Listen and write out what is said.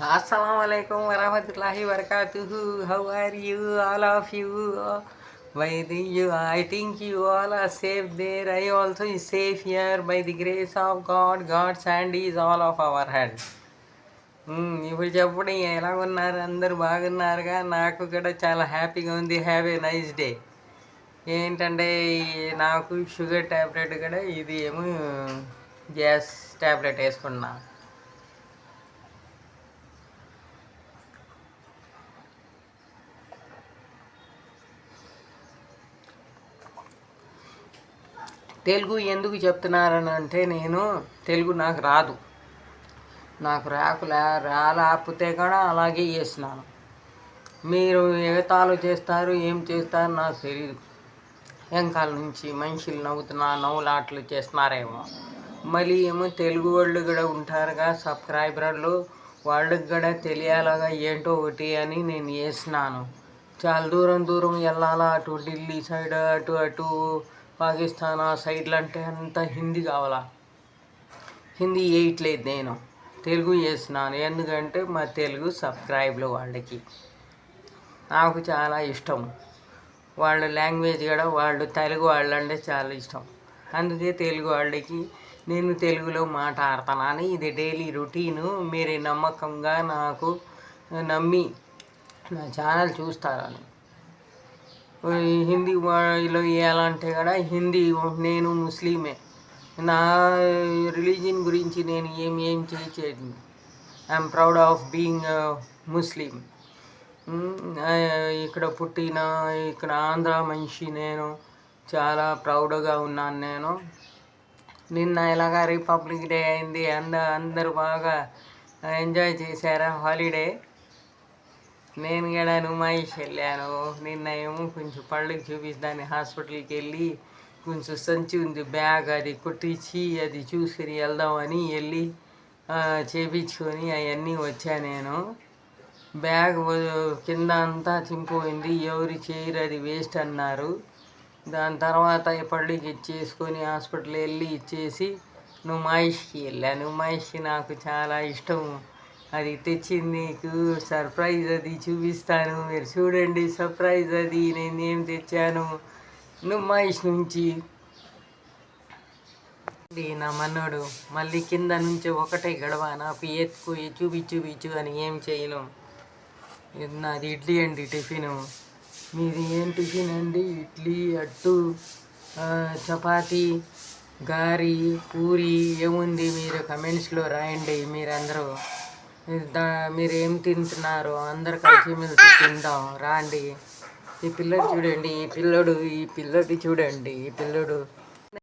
Assalamualaikum warahmatullahi wabarakatuh. How are you, all of you? By the you, I think you all are safe there. I also is safe here by the grace of God. God's hand is all of our hand. ఇప్పుడు చెప్పండి ఎలా ఉన్నారు? అందరు బాగున్నారుగా? నాకు కూడా చాలా హ్యాపీగా ఉంది. Have a nice day. ఏంటంటే నాకు షుగర్ ట్యాబ్లెట్ కూడా ఇది ఏమో గ్యాస్ ట్యాబ్లెట్ వేసుకున్నా. తెలుగు ఎందుకు చెప్తున్నారని అంటే నేను తెలుగు నాకు రాదు, నాకు రాలేకపోతే కూడా అలాగే చేస్తున్నాను. మీరు ఎగతాళి చేస్తారు, ఏం చేస్తారు నాకు తెలియదు. వెనకాల నుంచి మనుషులు నవ్వులాట్లు చేస్తున్నారేమో. మళ్ళీ ఏమో తెలుగు వాళ్ళు కూడా ఉంటారుగా సబ్స్క్రైబర్లు, వాళ్ళకి కూడా తెలియాలగా ఏంటో ఒకటి అని నేను చేస్తున్నాను. చాలా దూరం వెళ్ళాలా, అటు ఢిల్లీ సైడ్ అటు పాకిస్తాన్ ఆ సైడ్లు అంటే అంత హిందీ కావాలా. హిందీ వేయట్లేదు, నేను తెలుగు చేస్తున్నాను. ఎందుకంటే మా తెలుగు సబ్స్క్రైబ్లు వాళ్ళకి నాకు చాలా ఇష్టం. వాళ్ళ లాంగ్వేజ్ కూడా వాళ్ళు తెలుగు వాళ్ళు అంటే చాలా ఇష్టం. అందుకే తెలుగు వాళ్ళకి నేను తెలుగులో మాట్లాడుతున్నాను. ఇది డైలీ రొటీను. మీరు నమ్మకంగా నాకు నమ్మి నా ఛానల్ చూస్తారని. హిందీ వాళ్ళు వేయాలంటే కూడా హిందీ, నేను ముస్లిమే, నా రిలీజియన్ గురించి నేను ఏం చేయలేదు. ఐఎమ్ ప్రౌడ్ ఆఫ్ బీయింగ్ ముస్లిం. ఇక్కడ పుట్టిన ఇక్కడ ఆంధ్ర మనిషి నేను, చాలా ప్రౌడ్గా ఉన్నాను నేను. నిన్న ఇలాగా రిపబ్లిక్ డే అయింది, అందరూ బాగా ఎంజాయ్ చేశారా హాలిడే. నేను కూడా నుమాయిష్ వెళ్ళాను. నిన్న ఏమో కొంచెం పళ్ళకి చూపిస్తాను హాస్పిటల్కి వెళ్ళి, కొంచెం సంచి ఉంది బ్యాగ్, అది కొట్టించి అది చూసుకుని వెళ్దామని వెళ్ళి చేపించుకొని అవన్నీ వచ్చా నేను. బ్యాగ్ కింద అంతా చింపోయింది, ఎవరు చేయరు, అది వేస్ట్ అన్నారు. దాని తర్వాత పళ్ళకి ఇచ్చేసుకొని హాస్పిటల్ వెళ్ళి ఇచ్చేసి నుమాయిష్కి వెళ్ళాను. నుమాయిష్కి నాకు చాలా ఇష్టం. అది తెచ్చింది నీకు సర్ప్రైజ్, అది చూపిస్తాను, మీరు చూడండి. సర్ప్రైజ్ అది నేనేం తెచ్చాను నుమాయిష్ నుంచి. నా మనోడు మళ్ళీ కింద నుంచి ఒకటే గడవ నాకు ఎత్తుకు చూపించు అని ఏం చేయను. నాది ఇడ్లీ అండి టిఫిను. మీది ఏం టిఫిన్ అండి? ఇడ్లీ, అట్టు, చపాతీ, గారి, పూరి ఏముంది? మీరు కమెంట్స్లో రాయండి. మీరందరూ మీరు ఏం తింటున్నారు, అందరు కలిసిమెలిసి తిందాం రాండి. ఈ పిల్లడు చూడండి, ఈ పిల్లడు చూడండి, ఈ పిల్లడు